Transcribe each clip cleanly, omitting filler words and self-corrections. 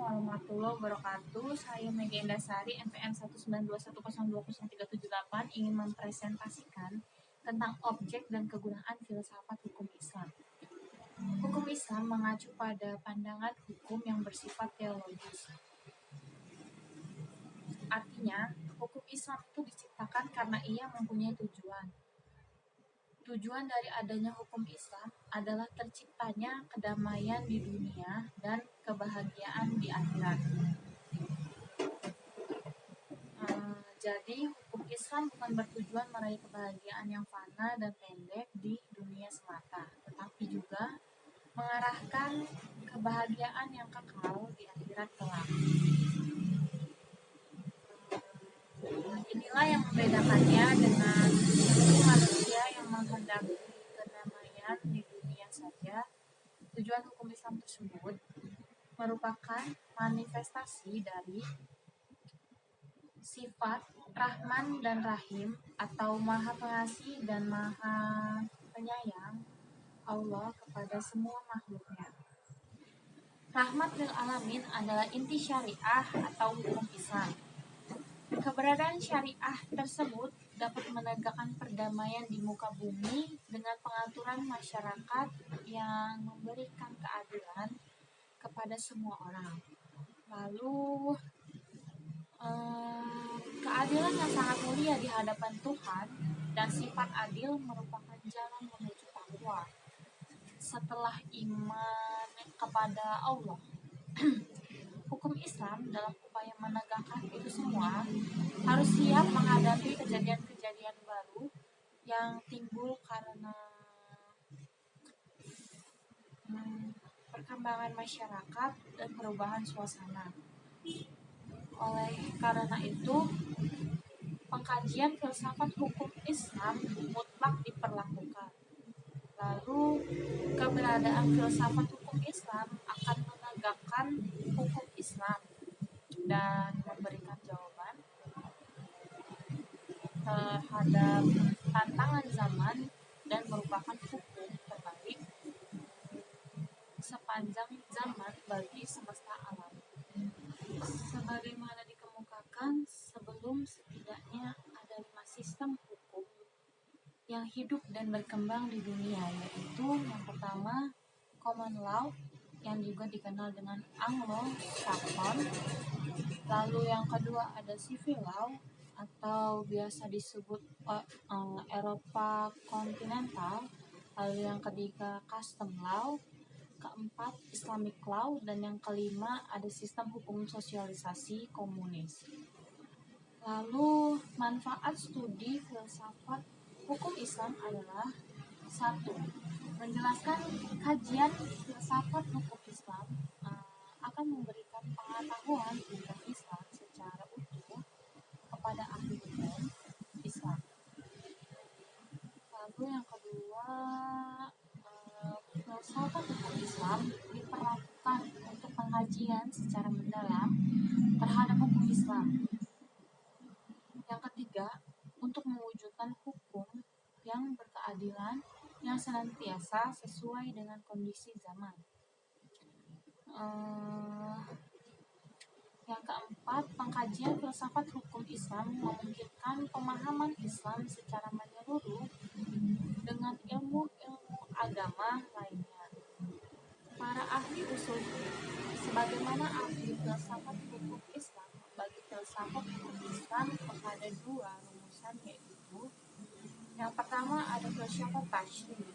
warahmatullahi wabarakatuh. Saya Mega Indasari, NPM 19210203778 ingin mempresentasikan tentang objek dan kegunaan filsafat hukum Islam. Hukum Islam mengacu pada pandangan hukum yang bersifat teologis. Artinya, hukum Islam itu diciptakan karena ia mempunyai tujuan. Tujuan dari adanya hukum Islam adalah terciptanya kedamaian di dunia dan kebahagiaan di akhirat. Jadi, hukum Islam bukan bertujuan meraih kebahagiaan yang fana dan pendek di dunia semata, tetapi juga mengarahkan kebahagiaan yang kekal di akhirat kelak. Inilah yang membedakannya dengan manusia yang menghendaki kedamaian di dunia saja. Tujuan hukum Islam tersebut merupakan manifestasi dari sifat Rahman dan Rahim atau Maha Pengasih dan Maha Penyayang Allah kepada semua makhluknya. Rahmat lil alamin adalah inti syariah atau hukum Islam. Keberadaan syariah tersebut dapat menegakkan perdamaian di muka bumi dengan pengaturan masyarakat yang memberikan keadilan kepada semua orang. Lalu, keadilan yang sangat mulia di hadapan Tuhan dan sifat adil merupakan jalan menuju takwa setelah iman kepada Allah. Hukum Islam dalam upaya menegakkan itu semua harus siap menghadapi kejadian-kejadian baru yang timbul karena perkembangan masyarakat dan perubahan suasana. Oleh karena itu, pengkajian filsafat hukum Islam mutlak diperlakukan. Lalu, keberadaan filsafat hukum Islam akan menegakkan hukum Islam dan memberikan jawaban terhadap tantangan zaman dan merupakan hukum terbaik sepanjang zaman bagi semesta alam. Sebagaimana dikemukakan sebelum, setidaknya ada 5 sistem hukum yang hidup dan berkembang di dunia, yaitu yang pertama common law yang juga dikenal dengan Anglo-Saxon. Lalu yang kedua ada civil law atau biasa disebut Eropa kontinental. Lalu yang ketiga custom law, keempat Islamic law, dan yang kelima ada sistem hukum sosialisasi komunis. Lalu manfaat studi filsafat hukum Islam adalah 1. Menjelaskan kajian filsafat hukum Islam akan memberikan pengetahuan tentang Islam secara utuh kepada ahli hukum Islam. Lalu yang kedua, filsafat hukum Islam diperlakukan untuk pengajian secara mendalam terhadap hukum Islam. Yang ketiga, untuk mewujudkan hukum yang berkeadilan yang senantiasa sesuai dengan kondisi zaman. Yang keempat, pengkajian filsafat hukum Islam memungkinkan pemahaman Islam secara menyeluruh dengan ilmu-ilmu agama lainnya. Para ahli usul sebagaimana ahli filsafat hukum Islam bagi filsafat hukum Islam kepada 2 rumusan, yaitu yang pertama ada filsafat tashrih.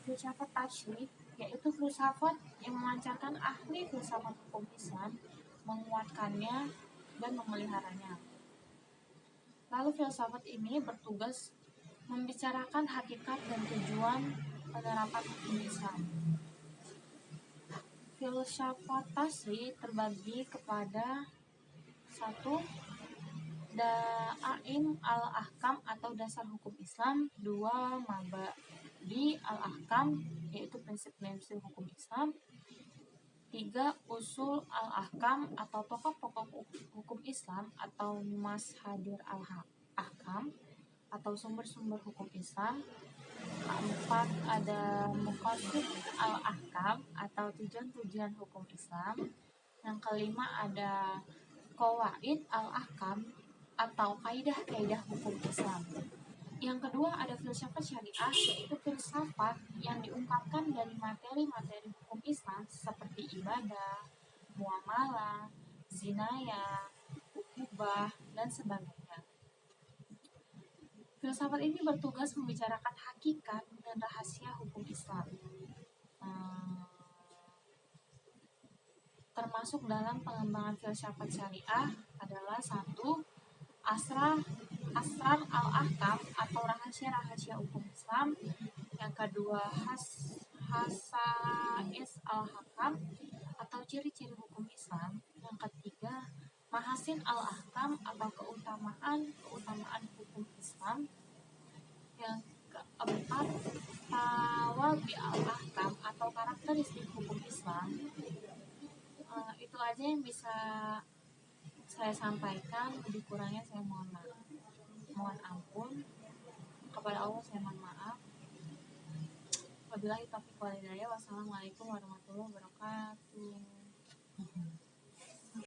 Filsafat tashrih yaitu filsafat yang memancarkan ahli filsafat hukum Islam, menguatkannya dan memeliharanya. Lalu filsafat ini bertugas membicarakan hakikat dan tujuan penerapan hukum Islam. Filsafat tashrih terbagi kepada 1. Da'aim al-ahkam atau dasar hukum Islam. 2. Mabadi al-ahkam yaitu prinsip-prinsip hukum Islam. 3. Usul al-ahkam atau pokok-pokok hukum Islam atau mashadir al-ahkam atau sumber-sumber hukum Islam. 4. Ada muqasid al-ahkam atau tujuan-tujuan hukum Islam. Yang kelima ada Qawaid al-Ahkam atau kaidah-kaidah hukum Islam. Yang kedua ada filsafat syariah, yaitu filsafat yang diungkapkan dari materi-materi hukum Islam seperti ibadah, muamalah, zinayah, ukubah, dan sebagainya. Filsafat ini bertugas membicarakan hakikat dan rahasia hukum Islam. Termasuk dalam pengembangan filsafat syariah adalah satu, asrar al-ahkam atau rahasia-rahasia hukum Islam. Yang kedua, hasais al-hakam atau ciri-ciri hukum Islam. Yang ketiga, mahasin al-ahkam atau keutamaan hukum Islam. Yang keempat, tawabi al-ahkam atau karakteristik hukum Islam. Itu aja yang bisa saya sampaikan, lebih kurangnya saya mohon ampun. Kepada Allah saya mohon maaf. Wabillahi taufiq wal hidayah. Wassalamualaikum warahmatullahi wabarakatuh.